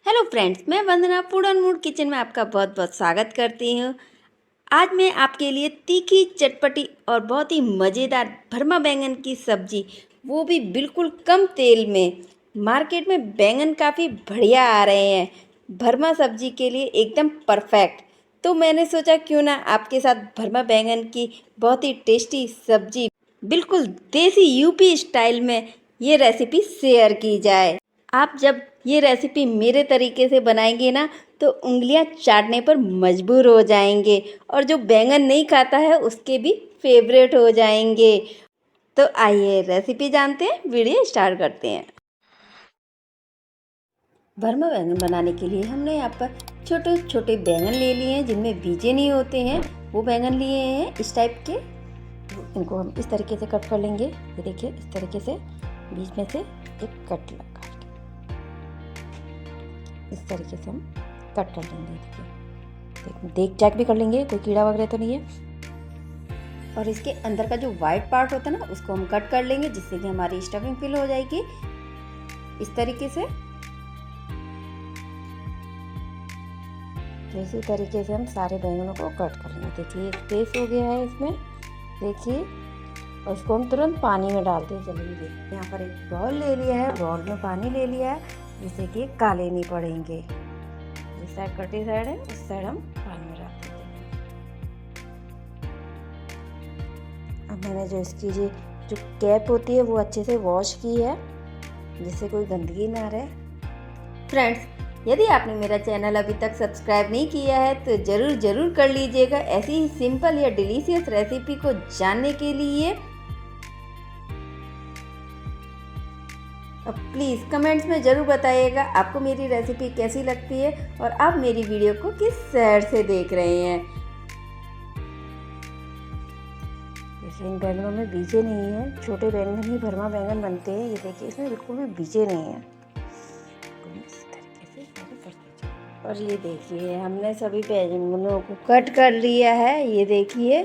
Hello friends, मैं वंदना food and mood kitchen में आपका बहुत बहुत स्वागत करती हूँ। आज मैं आपके लिए तीखी चटपटी और बहुत ही मज़ेदार भरमा बैंगन की सब्जी, वो भी बिल्कुल कम तेल में। मार्केट में बैंगन काफ़ी बढ़िया आ रहे हैं, भरमा सब्जी के लिए एकदम परफेक्ट। तो मैंने सोचा क्यों ना आपके साथ भरमा बैंगन की बहुत ही टेस्टी सब्जी बिल्कुल देसी यूपी स्टाइल में ये रेसिपी शेयर की जाए। आप जब ये रेसिपी मेरे तरीके से बनाएंगे ना तो उंगलियां चाटने पर मजबूर हो जाएंगे और जो बैंगन नहीं खाता है उसके भी फेवरेट हो जाएंगे। तो आइए रेसिपी जानते हैं, वीडियो स्टार्ट करते हैं। भरमा बैंगन बनाने के लिए हमने यहाँ पर छोटे छोटे बैंगन ले लिए हैं जिनमें बीजे नहीं होते हैं, वो बैंगन लिए हैं इस टाइप के। इनको हम इस तरीके से कट कर लेंगे। ये देखिए इस तरीके से बीच में से एक कट लगा इस तरीके से हम कट कर लेंगे। देखिए देख चेक भी कर लेंगे कोई कीड़ा वगैरह तो नहीं है। और इसके अंदर का जो वाइट पार्ट होता है ना उसको हम कट कर लेंगे जिससे कि हमारी स्टफिंग फिल हो जाएगी इस तरीके से। तो इसी तरीके से हम सारे बैंगनों को कट कर लेंगे। देखिए स्पेस हो गया है इसमें, देखिए। और इसको हम तुरंत पानी में डालते चलेंगे। यहाँ पर एक बाउल ले लिया है, बाउल में पानी ले लिया है जिससे कि काले नहीं पड़ेंगे। इस साइड कटी साइड है, उस साइड हम पानी में डाल देंगे। अब मैंने जो इसकी जो कैप होती है वो अच्छे से वॉश की है जिससे कोई गंदगी ना रहे। फ्रेंड्स, यदि आपने मेरा चैनल अभी तक सब्सक्राइब नहीं किया है तो ज़रूर कर लीजिएगा ऐसी ही सिंपल या डिलीशियस रेसिपी को जानने के लिए। अब प्लीज़ कमेंट्स में ज़रूर बताइएगा आपको मेरी रेसिपी कैसी लगती है और आप मेरी वीडियो को किस शहर से देख रहे हैं। देखिए इन बैंगनों में बीजे नहीं है, छोटे बैंगन ही भरमा बैंगन बनते हैं। ये देखिए इसमें बिल्कुल भी बीजे नहीं है। इस तरीके से सारे करते जाओ। और ये देखिए हमने सभी बैंगनों को कट कर लिया है, ये देखिए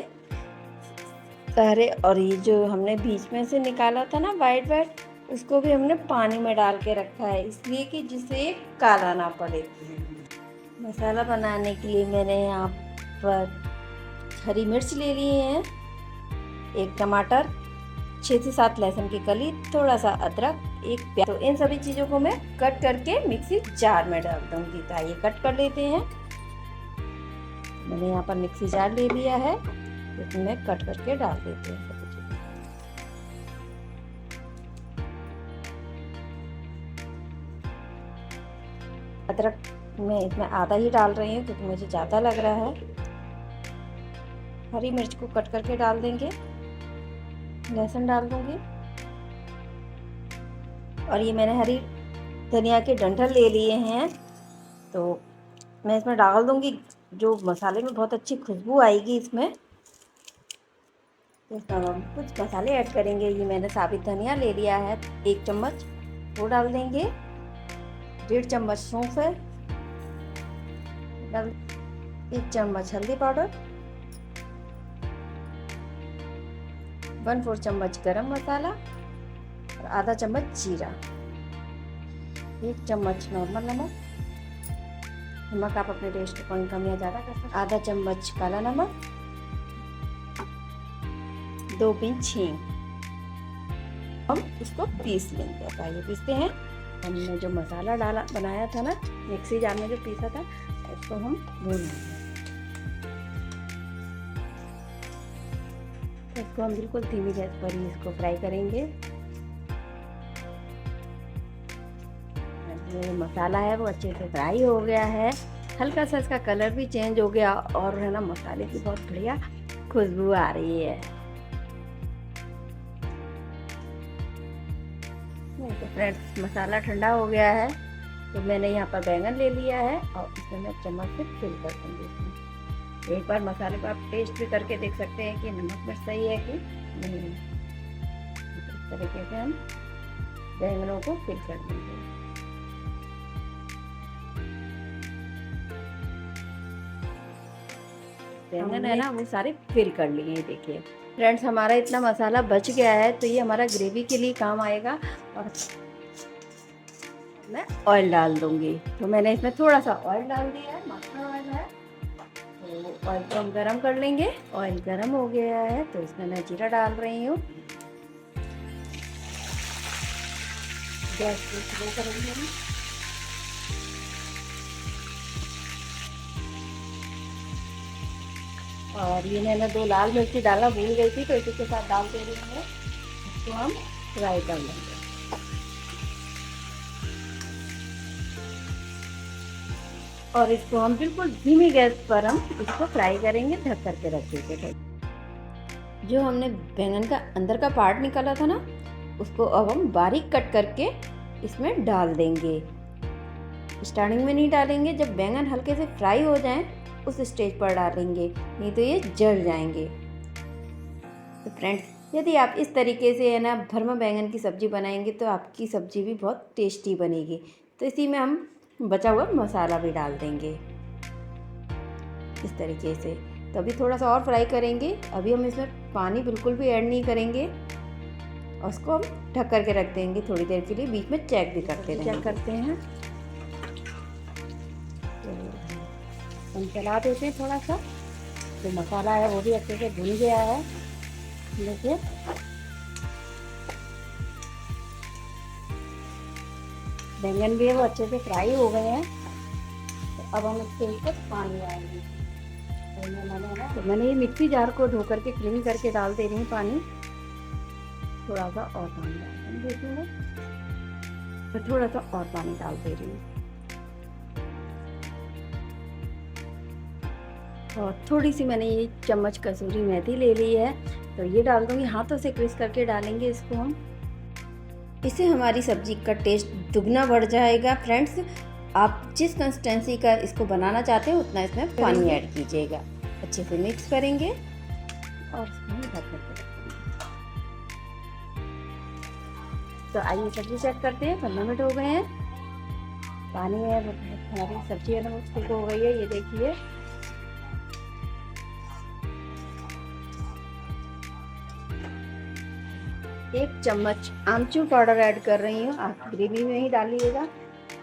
सारे। और ये जो हमने बीच में से निकाला था ना वाइट उसको भी हमने पानी में डाल के रखा है इसलिए कि जिससे काला ना पड़े। मसाला बनाने के लिए मैंने यहाँ पर हरी मिर्च ले ली है, एक टमाटर, 6 से 7 लहसुन की कली, थोड़ा सा अदरक, एक प्याज। तो इन सभी चीज़ों को मैं कट करके मिक्सी जार में डाल दूँगी। तो आइए कट कर लेते हैं। मैंने यहाँ पर मिक्सी जार ले लिया है, इसमें कट करके डाल देते हैं। अदरक मैं इसमें आधा ही डाल रही हूँ क्योंकि मुझे ज़्यादा लग रहा है। हरी मिर्च को कट करके डाल देंगे, लहसुन डाल दूँगी। और ये मैंने हरी धनिया के डंठल ले लिए हैं तो मैं इसमें डाल दूँगी। जो मसाले में बहुत अच्छी खुशबू आएगी इसमें। तो इसमें हम कुछ मसाले ऐड करेंगे। ये मैंने साबित धनिया ले लिया है 1 चम्मच, वो डाल देंगे। 1.5 चम्मच सौंफ है, 1 चम्मच हल्दी पाउडर, 1/4 चम्मच गरम मसाला और आधा चम्मच जीरा, 1 चम्मच नॉर्मल नमक। नमक आप अपने टेस्ट के अकॉर्डिंग कम या ज़्यादा कर सकते हैं। आधा चम्मच काला नमक, 2 पिंच हींग। हम इसको पीस लेंगे। अब आइए पीसते हैं। हमने जो मसाला डाला बनाया था ना मिक्सी जार में जो पीसा था उसको हम भून लेंगे। इसको हम बिल्कुल धीमी गैस पर ही इसको फ्राई करेंगे। जो मसाला है वो अच्छे से फ्राई हो गया है, हल्का सा इसका कलर भी चेंज हो गया और है ना मसाले की बहुत बढ़िया खुशबू आ रही है। तो फ्रेंड्स मसाला ठंडा हो गया है तो मैंने यहाँ पर बैंगन ले लिया है और इसमें मैं चम्मच से फिल कर दूँगी। इसमें एक बार मसाले को आप टेस्ट भी करके देख सकते हैं कि नमक मिर्च सही है कि नहीं। इस तरीके से हम बैंगनों को फिल कर देंगे। बैंगन है ना वो सारे फिल कर लिए। देखिए फ्रेंड्स हमारा इतना मसाला बच गया है तो ये हमारा ग्रेवी के लिए काम आएगा। और इसमें ऑयल डाल दूँगी। तो मैंने इसमें थोड़ा सा ऑयल डाल दिया है, मस्टर्ड ऑयल है। तो ऑयल को हम गरम कर लेंगे। ऑयल गरम हो गया है तो इसमें मैं जीरा डाल रही हूँ। गैस को स्लो करेंगे हम। और ये मैंने 2 लाल मिर्ची डालना भूल गई थी तो इसी के साथ डाल दे रही हूँ। इसको हम फ्राई कर लेंगे। और इसको हम बिल्कुल धीमी गैस पर हम इसको फ्राई करेंगे, ढक करके रखेंगे। जो हमने बैंगन का अंदर का पार्ट निकाला था ना, उसको अब हम बारीक कट करके इसमें डाल देंगे। स्टार्टिंग में नहीं डालेंगे, जब बैंगन हल्के से फ्राई हो जाएं उस स्टेज पर डालेंगे, नहीं तो ये जल जाएंगे। तो फ्रेंड्स, यदि आप इस तरीके से है ना भरमा बैंगन की सब्ज़ी बनाएंगे तो आपकी सब्ज़ी भी बहुत टेस्टी बनेगी। तो इसी में हम बचा हुआ मसाला भी डाल देंगे इस तरीके से। तो अभी थोड़ा सा और फ्राई करेंगे। अभी हम इसमें पानी बिल्कुल भी ऐड नहीं करेंगे और उसको हम ढक करके रख देंगे थोड़ी देर के लिए। बीच में चेक भी करते रहेंगे। चेक करते हैं तो हम चला देते हैं थोड़ा सा। जो मसाला है वो भी अच्छे से भुन गया है। देखिए बैंगन भी है वो अच्छे से फ्राई हो गए हैं। तो अब हम इसके ऊपर पानी डालेंगे। तो मैंने ये मिक्सी जार को धो करके क्लीन करके डाल दे रही हूँ पानी। थोड़ा सा और पानी डाल देखेंगे। तो थोड़ा सा और पानी डाल दे रही हूँ और थोड़ी सी मैंने ये चम्मच कसूरी मेथी ले ली है तो ये डाल दूँगी। हाथों से क्रिस करके डालेंगे इसको हम। इससे हमारी सब्जी का टेस्ट दुगना बढ़ जाएगा। फ्रेंड्स, आप जिस कंसिस्टेंसी का इसको बनाना चाहते हैं उतना इसमें पानी ऐड कीजिएगा। अच्छे से मिक्स करेंगे और इसमें ढक करके रखेंगे। तो आइए सब्जी चेक करते हैं। 15 मिनट हो गए हैं। पानी है हमारी सब्जी है ना वो ठीक हो गई है। ये देखिए एक चम्मच आमचूर पाउडर ऐड कर रही हूँ। आप ग्रेवी में ही डालिएगा,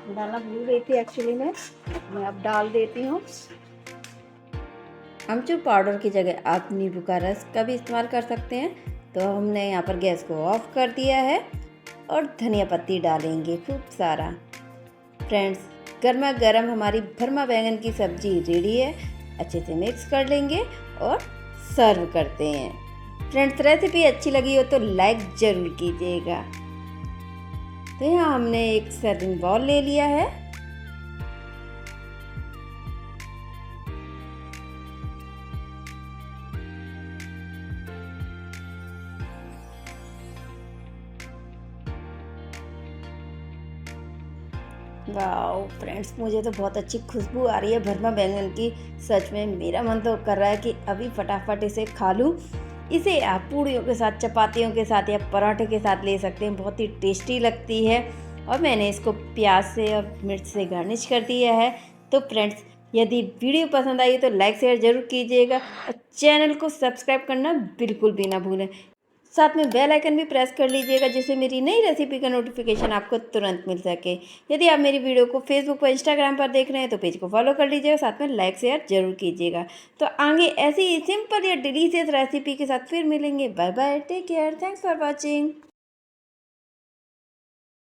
डालना भूल गई थी एक्चुअली मैं अब डाल देती हूँ। आमचूर पाउडर की जगह आप नींबू का रस का भी इस्तेमाल कर सकते हैं। तो हमने यहाँ पर गैस को ऑफ कर दिया है और धनिया पत्ती डालेंगे खूब सारा। फ्रेंड्स, गर्मा गर्म हमारी भरमा बैंगन की सब्जी रेडी है। अच्छे से मिक्स कर लेंगे और सर्व करते हैं। फ्रेंड्स, रेसिपी अच्छी लगी हो तो लाइक ज़रूर कीजिएगा। तो यहाँ हमने एक सर्विंग बाउल ले लिया है। वाओ फ्रेंड्स, मुझे तो बहुत अच्छी खुशबू आ रही है भरमा बैंगन की। सच में मेरा मन तो कर रहा है कि अभी फटाफट इसे खा लूँ। इसे आप पूड़ियों के साथ, चपातियों के साथ या पराठे के साथ ले सकते हैं। बहुत ही टेस्टी लगती है। और मैंने इसको प्याज से और मिर्च से गार्निश कर दिया है। तो फ्रेंड्स, यदि वीडियो पसंद आई तो लाइक शेयर ज़रूर कीजिएगा और चैनल को सब्सक्राइब करना बिल्कुल भी ना भूलें। साथ में बेल आइकन भी प्रेस कर लीजिएगा जिससे मेरी नई रेसिपी का नोटिफिकेशन आपको तुरंत मिल सके। यदि आप मेरी वीडियो को फेसबुक पर, इंस्टाग्राम पर देख रहे हैं तो पेज को फॉलो कर लीजिएगा। साथ में लाइक शेयर जरूर कीजिएगा। तो आगे ऐसी ही सिंपल या डिलीशियस रेसिपी के साथ फिर मिलेंगे। Bye bye, take care, thanks for watching.